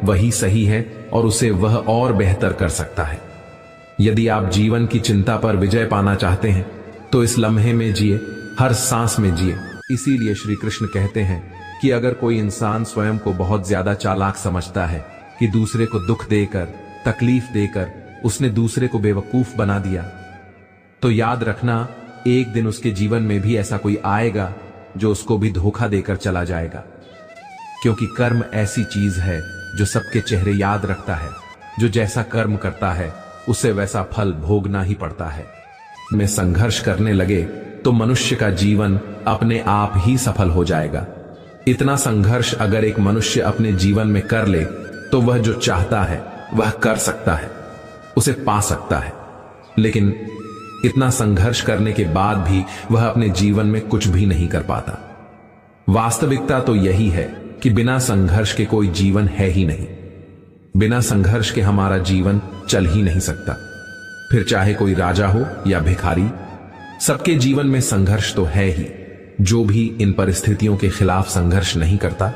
वही सही है और उसे वह और बेहतर कर सकता है। यदि आप जीवन की चिंता पर विजय पाना चाहते हैं तो इस लम्हे में जिए, हर सांस में जिए। इसीलिए श्री कृष्ण कहते हैं कि अगर कोई इंसान स्वयं को बहुत ज्यादा चालाक समझता है कि दूसरे को दुख देकर, तकलीफ देकर उसने दूसरे को बेवकूफ बना दिया, तो याद रखना एक दिन उसके जीवन में भी ऐसा कोई आएगा जो उसको भी धोखा देकर चला जाएगा। क्योंकि कर्म ऐसी चीज है जो सबके चेहरे याद रखता है। जो जैसा कर्म करता है उसे वैसा फल भोगना ही पड़ता है। में संघर्ष करने लगे तो मनुष्य का जीवन अपने आप ही सफल हो जाएगा। इतना संघर्ष अगर एक मनुष्य अपने जीवन में कर ले तो वह जो चाहता है वह कर सकता है, उसे पा सकता है। लेकिन इतना संघर्ष करने के बाद भी वह अपने जीवन में कुछ भी नहीं कर पाता। वास्तविकता तो यही है कि बिना संघर्ष के कोई जीवन है ही नहीं। बिना संघर्ष के हमारा जीवन चल ही नहीं सकता। फिर चाहे कोई राजा हो या भिखारी, सबके जीवन में संघर्ष तो है ही। जो भी इन परिस्थितियों के खिलाफ संघर्ष नहीं करता,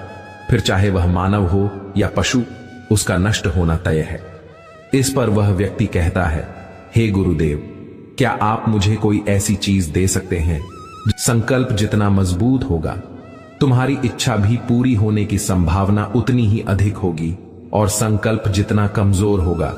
फिर चाहे वह मानव हो या पशु, उसका नष्ट होना तय है। इस पर वह व्यक्ति कहता है, हे गुरुदेव, क्या आप मुझे कोई ऐसी चीज दे सकते हैं? संकल्प जितना मजबूत होगा, तुम्हारी इच्छा भी पूरी होने की संभावना उतनी ही अधिक होगी, और संकल्प जितना कमजोर होगा,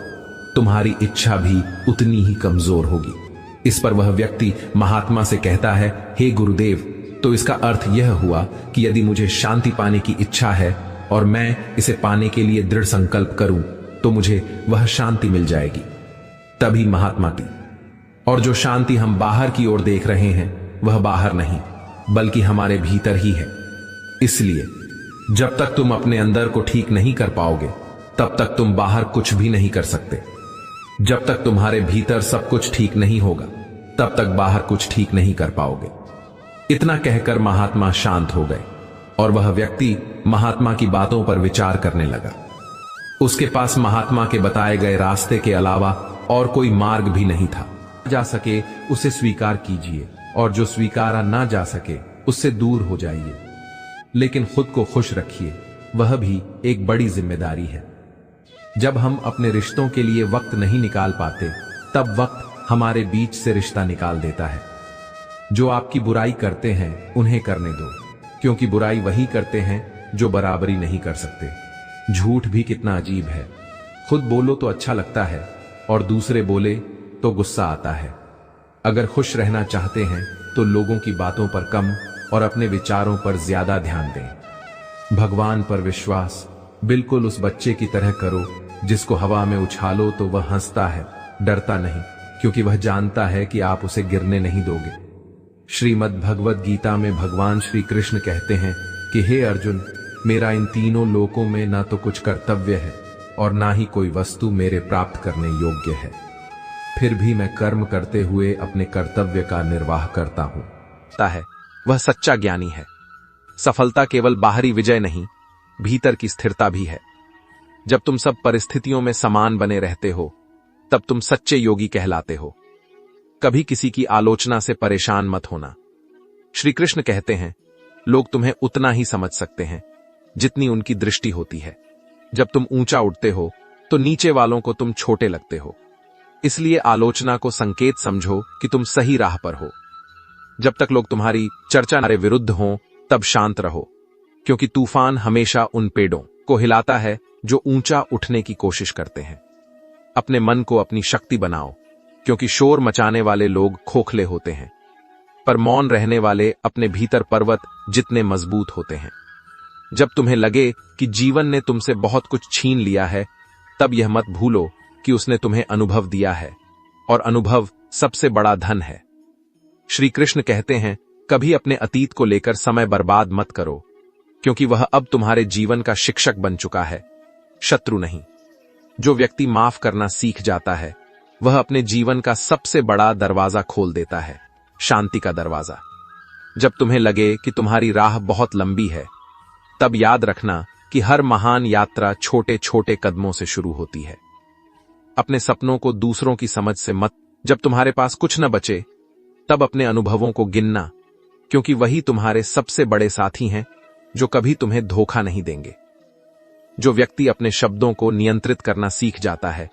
तुम्हारी इच्छा भी उतनी ही कमजोर होगी। इस पर वह व्यक्ति महात्मा से कहता है, हे गुरुदेव, तो इसका अर्थ यह हुआ कि यदि मुझे शांति पाने की इच्छा है और मैं इसे पाने के लिए दृढ़ संकल्प करूं तो मुझे वह शांति मिल जाएगी। तभी महात्मा की, और जो शांति हम बाहर की ओर देख रहे हैं वह बाहर नहीं बल्कि हमारे भीतर ही है। इसलिए जब तक तुम अपने अंदर को ठीक नहीं कर पाओगे तब तक तुम बाहर कुछ भी नहीं कर सकते। जब तक तुम्हारे भीतर सब कुछ ठीक नहीं होगा तब तक बाहर कुछ ठीक नहीं कर पाओगे। इतना कहकर महात्मा शांत हो गए और वह व्यक्ति महात्मा की बातों पर विचार करने लगा। उसके पास महात्मा के बताए गए रास्ते के अलावा और कोई मार्ग भी नहीं था। जा सके उसे स्वीकार कीजिए और जो स्वीकारा ना जा सके उससे दूर हो जाइए। लेकिन खुद को खुश रखिए, वह भी एक बड़ी जिम्मेदारी है। जब हम अपने रिश्तों के लिए वक्त नहीं निकाल पाते तब वक्त हमारे बीच से रिश्ता निकाल देता है। जो आपकी बुराई करते हैं उन्हें करने दो, क्योंकि बुराई वही करते हैं जो बराबरी नहीं कर सकते। झूठ भी कितना अजीब है। खुद बोलो तो अच्छा लगता है और दूसरे बोले तो गुस्सा आता है। अगर खुश रहना चाहते हैं तो लोगों की बातों पर कम और अपने विचारों पर ज्यादा ध्यान दें। भगवान पर विश्वास बिल्कुल उस बच्चे की तरह करो जिसको हवा में उछालो तो वह हंसता है, डरता नहीं, क्योंकि वह जानता है कि आप उसे गिरने नहीं दोगे। श्रीमद् भगवद गीता में भगवान श्री कृष्ण कहते हैं कि हे अर्जुन, मेरा इन तीनों लोकों में ना तो कुछ कर्तव्य है और ना ही कोई वस्तु मेरे प्राप्त करने योग्य है। फिर भी मैं कर्म करते हुए अपने कर्तव्य का निर्वाह करता हूं। वह सच्चा ज्ञानी है। सफलता केवल बाहरी विजय नहीं, भीतर की स्थिरता भी है। जब तुम सब परिस्थितियों में समान बने रहते हो तब तुम सच्चे योगी कहलाते हो। कभी किसी की आलोचना से परेशान मत होना। श्री कृष्ण कहते हैं, लोग तुम्हें उतना ही समझ सकते हैं जितनी उनकी दृष्टि होती है। जब तुम ऊंचा उठते हो तो नीचे वालों को तुम छोटे लगते हो। इसलिए आलोचना को संकेत समझो कि तुम सही राह पर हो। जब तक लोग तुम्हारी चर्चा तुम्हारे विरुद्ध हों तब शांत रहो, क्योंकि तूफान हमेशा उन पेड़ों को हिलाता है जो ऊंचा उठने की कोशिश करते हैं। अपने मन को अपनी शक्ति बनाओ, क्योंकि शोर मचाने वाले लोग खोखले होते हैं, पर मौन रहने वाले अपने भीतर पर्वत जितने मजबूत होते हैं। जब तुम्हें लगे कि जीवन ने तुमसे बहुत कुछ छीन लिया है, तब यह मत भूलो कि उसने तुम्हें अनुभव दिया है, और अनुभव सबसे बड़ा धन है। श्री कृष्ण कहते हैं, कभी अपने अतीत को लेकर समय बर्बाद मत करो, क्योंकि वह अब तुम्हारे जीवन का शिक्षक बन चुका है, शत्रु नहीं। जो व्यक्ति माफ करना सीख जाता है वह अपने जीवन का सबसे बड़ा दरवाजा खोल देता है, शांति का दरवाजा। जब तुम्हें लगे कि तुम्हारी राह बहुत लंबी है, तब याद रखना कि हर महान यात्रा छोटे छोटे कदमों से शुरू होती है। अपने सपनों को दूसरों की समझ से मत। जब तुम्हारे पास कुछ न बचे तब अपने अनुभवों को गिनना, क्योंकि वही तुम्हारे सबसे बड़े साथी हैं जो कभी तुम्हें धोखा नहीं देंगे। जो व्यक्ति अपने शब्दों को नियंत्रित करना सीख जाता है,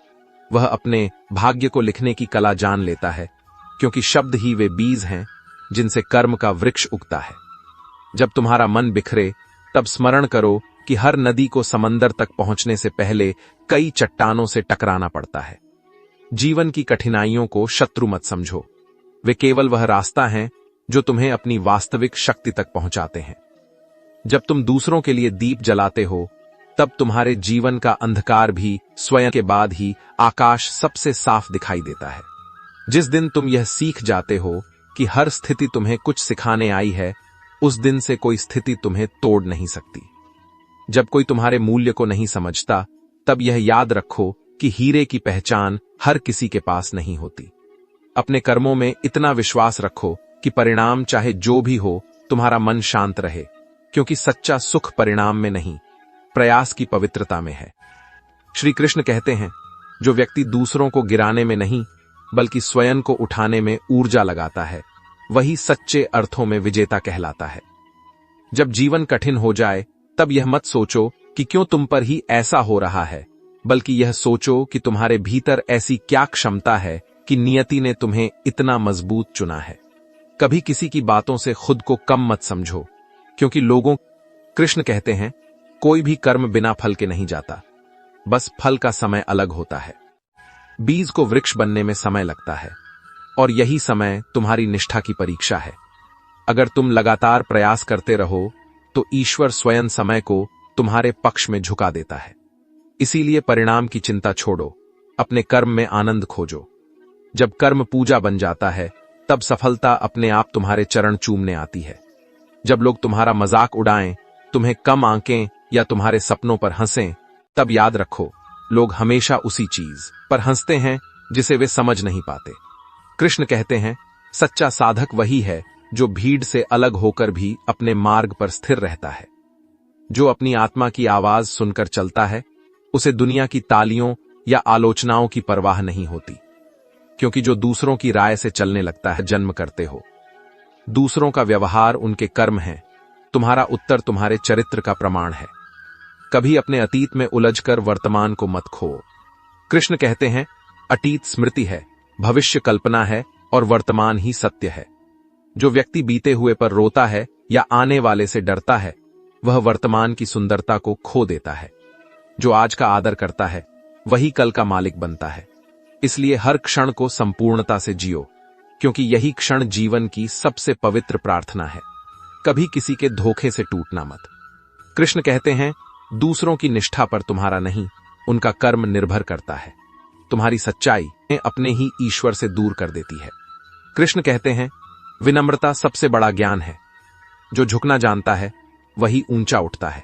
वह अपने भाग्य को लिखने की कला जान लेता है, क्योंकि शब्द ही वे बीज हैं जिनसे कर्म का वृक्ष उगता है। जब तुम्हारा मन बिखरे, तब स्मरण करो कि हर नदी को समंदर तक पहुंचने से पहले कई चट्टानों से टकराना पड़ता है। जीवन की कठिनाइयों को शत्रु मत समझो, वे केवल वह रास्ता हैं जो तुम्हें अपनी वास्तविक शक्ति तक पहुंचाते हैं। जब तुम दूसरों के लिए दीप जलाते हो, तब तुम्हारे जीवन का अंधकार भी स्वयं के बाद ही आकाश सबसे साफ दिखाई देता है। जिस दिन तुम यह सीख जाते हो कि हर स्थिति तुम्हें कुछ सिखाने आई है, उस दिन से कोई स्थिति तुम्हें तोड़ नहीं सकती। जब कोई तुम्हारे मूल्य को नहीं समझता, तब यह याद रखो कि हीरे की पहचान हर किसी के पास नहीं होती। अपने कर्मों में इतना विश्वास रखो कि परिणाम चाहे जो भी हो, तुम्हारा मन शांत रहे, क्योंकि सच्चा सुख परिणाम में नहीं, प्रयास की पवित्रता में है। श्री कृष्ण कहते हैं, जो व्यक्ति दूसरों को गिराने में नहीं बल्कि स्वयं को उठाने में ऊर्जा लगाता है, वही सच्चे अर्थों में विजेता कहलाता है। जब जीवन कठिन हो जाए, तब यह मत सोचो कि क्यों तुम पर ही ऐसा हो रहा है, बल्कि यह सोचो कि तुम्हारे भीतर ऐसी क्या क्षमता है कि नियति ने तुम्हें इतना मजबूत चुना है। कभी किसी की बातों से खुद को कम मत समझो, क्योंकि कृष्ण कहते हैं, कोई भी कर्म बिना फल के नहीं जाता, बस फल का समय अलग होता है। बीज को वृक्ष बनने में समय लगता है, और यही समय तुम्हारी निष्ठा की परीक्षा है। अगर तुम लगातार प्रयास करते रहो, तो ईश्वर स्वयं समय को तुम्हारे पक्ष में झुका देता है। इसीलिए परिणाम की चिंता छोड़ो, अपने कर्म में आनंद खोजो। जब कर्म पूजा बन जाता है, तब सफलता अपने आप तुम्हारे चरण चूमने आती है। जब लोग तुम्हारा मजाक उड़ाएं, तुम्हें कम आंकें या तुम्हारे सपनों पर हंसें, तब याद रखो, लोग हमेशा उसी चीज पर हंसते हैं जिसे वे समझ नहीं पाते। कृष्ण कहते हैं, सच्चा साधक वही है जो भीड़ से अलग होकर भी अपने मार्ग पर स्थिर रहता है। जो अपनी आत्मा की आवाज सुनकर चलता है, उसे दुनिया की तालियों या आलोचनाओं की परवाह नहीं होती, क्योंकि जो दूसरों की राय से चलने लगता है, जन्म करते हो। दूसरों का व्यवहार उनके कर्म है, तुम्हारा उत्तर तुम्हारे चरित्र का प्रमाण है। कभी अपने अतीत में उलझकर वर्तमान को मत खो। कृष्ण कहते हैं, अतीत स्मृति है, भविष्य कल्पना है और वर्तमान ही सत्य है। जो व्यक्ति बीते हुए पर रोता है या आने वाले से डरता है, वह वर्तमान की सुंदरता को खो देता है। जो आज का आदर करता है, वही कल का मालिक बनता है। इसलिए हर क्षण को संपूर्णता से जियो, क्योंकि यही क्षण जीवन की सबसे पवित्र प्रार्थना है। कभी किसी के धोखे से टूटना मत। कृष्ण कहते हैं, दूसरों की निष्ठा पर तुम्हारा नहीं, उनका कर्म निर्भर करता है। तुम्हारी सच्चाई अपने ही ईश्वर से दूर कर देती है। कृष्ण कहते हैं, विनम्रता सबसे बड़ा ज्ञान है। जो झुकना जानता है, वही ऊंचा उठता है।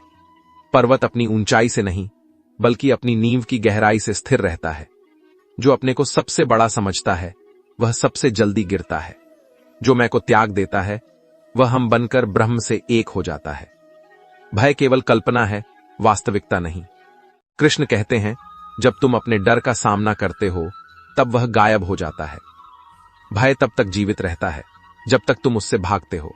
पर्वत अपनी ऊंचाई से नहीं, बल्कि अपनी नींव की गहराई से स्थिर रहता है। जो अपने को सबसे बड़ा समझता है, वह सबसे जल्दी गिरता है। जो मैं को त्याग देता है, वह हम बनकर ब्रह्म से एक हो जाता है। भय केवल कल्पना है, वास्तविकता नहीं। कृष्ण कहते हैं, जब तुम अपने डर का सामना करते हो, तब वह गायब हो जाता है। भय तब तक जीवित रहता है जब तक तुम उससे भागते हो।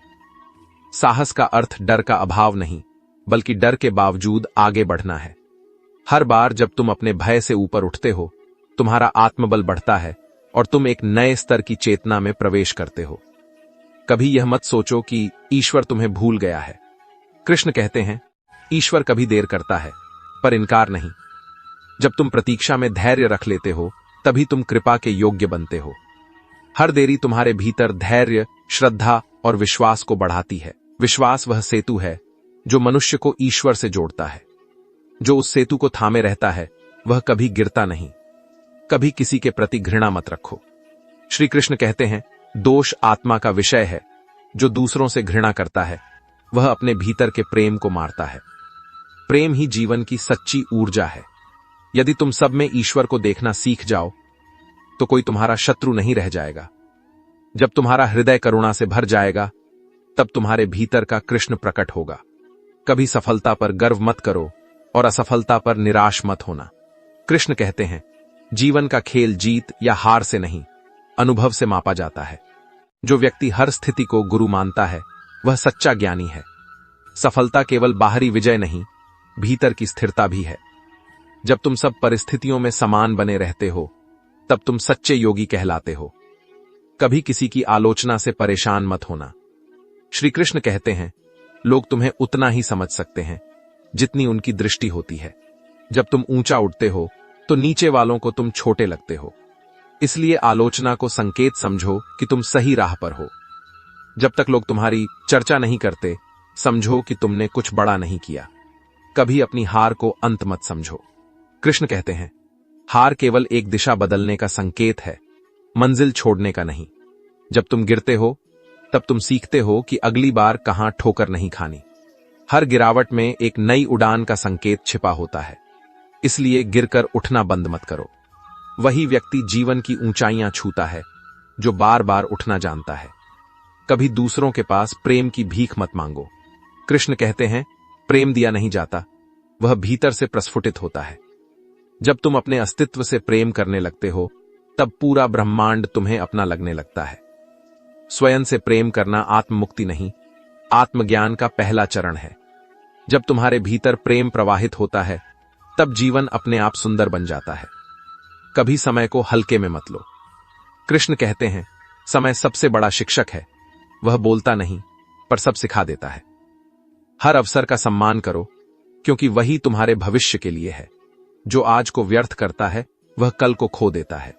साहस का अर्थ डर का अभाव नहीं, बल्कि डर के बावजूद आगे बढ़ना है। हर बार जब तुम अपने भय से ऊपर उठते हो, तुम्हारा आत्मबल बढ़ता है और तुम एक नए स्तर की चेतना में प्रवेश करते हो। कभी यह मत सोचो कि ईश्वर तुम्हें भूल गया है। कृष्ण कहते हैं, ईश्वर कभी देर करता है, पर इनकार नहीं। जब तुम प्रतीक्षा में धैर्य रख लेते हो, तभी तुम कृपा के योग्य बनते हो। हर देरी तुम्हारे भीतर धैर्य, श्रद्धा और विश्वास को बढ़ाती है। विश्वास वह सेतु है जो मनुष्य को ईश्वर से जोड़ता है। जो उस सेतु को थामे रहता है, वह कभी गिरता नहीं। कभी किसी के प्रति घृणा मत रखो। श्री कृष्ण कहते हैं, दोष आत्मा का विषय है। जो दूसरों से घृणा करता है, वह अपने भीतर के प्रेम को मारता है। प्रेम ही जीवन की सच्ची ऊर्जा है। यदि तुम सब में ईश्वर को देखना सीख जाओ, तो कोई तुम्हारा शत्रु नहीं रह जाएगा। जब तुम्हारा हृदय करुणा से भर जाएगा, तब तुम्हारे भीतर का कृष्ण प्रकट होगा। कभी सफलता पर गर्व मत करो और असफलता पर निराश मत होना। कृष्ण कहते हैं, जीवन का खेल जीत या हार से नहीं, अनुभव से मापा जाता है। जो व्यक्ति हर स्थिति को गुरु मानता है, वह सच्चा ज्ञानी है। सफलता केवल बाहरी विजय नहीं, भीतर की स्थिरता भी है। जब तुम सब परिस्थितियों में समान बने रहते हो, तब तुम सच्चे योगी कहलाते हो। कभी किसी की आलोचना से परेशान मत होना। श्री कृष्ण कहते हैं, लोग तुम्हें उतना ही समझ सकते हैं जितनी उनकी दृष्टि होती है। जब तुम ऊंचा उठते हो तो नीचे वालों को तुम छोटे लगते हो। इसलिए आलोचना को संकेत समझो कि तुम सही राह पर हो। जब तक लोग तुम्हारी चर्चा नहीं करते, समझो कि तुमने कुछ बड़ा नहीं किया। कभी अपनी हार को अंत मत समझो। कृष्ण कहते हैं, हार केवल एक दिशा बदलने का संकेत है, मंजिल छोड़ने का नहीं। जब तुम गिरते हो, तब तुम सीखते हो कि अगली बार कहां ठोकर नहीं खानी। हर गिरावट में एक नई उड़ान का संकेत छिपा होता है। इसलिए गिरकर उठना बंद मत करो। वही व्यक्ति जीवन की ऊंचाइयां छूता है जो बार बार उठना जानता है। कभी दूसरों के पास प्रेम की भीख मत मांगो। कृष्ण कहते हैं, प्रेम दिया नहीं जाता, वह भीतर से प्रस्फुटित होता है। जब तुम अपने अस्तित्व से प्रेम करने लगते हो, तब पूरा ब्रह्मांड तुम्हें अपना लगने लगता है। स्वयं से प्रेम करना आत्ममुक्ति नहीं, आत्मज्ञान का पहला चरण है। जब तुम्हारे भीतर प्रेम प्रवाहित होता है, तब जीवन अपने आप सुंदर बन जाता है। कभी समय को हल्के में मत लो। कृष्ण कहते हैं, समय सबसे बड़ा शिक्षक है। वह बोलता नहीं, पर सब सिखा देता है। हर अवसर का सम्मान करो, क्योंकि वही तुम्हारे भविष्य के लिए है। जो आज को व्यर्थ करता है, वह कल को खो देता है।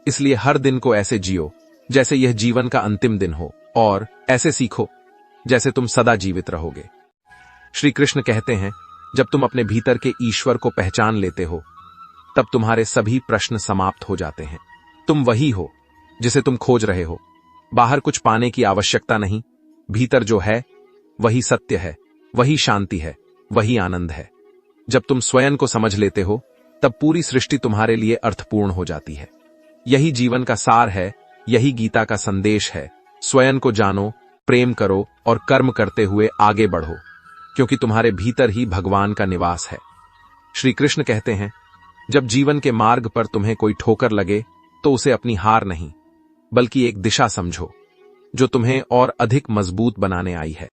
इसलिए हर दिन को ऐसे जियो जैसे यह जीवन का अंतिम दिन हो, और ऐसे सीखो जैसे तुम सदा जीवित रहोगे। श्री कृष्ण कहते हैं, जब तुम अपने भीतर के ईश्वर को पहचान लेते हो, तब तुम्हारे सभी प्रश्न समाप्त हो जाते हैं। तुम वही हो जिसे तुम खोज रहे हो। बाहर कुछ पाने की आवश्यकता नहीं, भीतर जो है वही सत्य है, वही शांति है, वही आनंद है। जब तुम स्वयं को समझ लेते हो, तब पूरी सृष्टि तुम्हारे लिए अर्थपूर्ण हो जाती है। यही जीवन का सार है, यही गीता का संदेश है। स्वयं को जानो, प्रेम करो और कर्म करते हुए आगे बढ़ो, क्योंकि तुम्हारे भीतर ही भगवान का निवास है। श्री कृष्ण कहते हैं, जब जीवन के मार्ग पर तुम्हें कोई ठोकर लगे, तो उसे अपनी हार नहीं, बल्कि एक दिशा समझो जो तुम्हें और अधिक मजबूत बनाने आई है।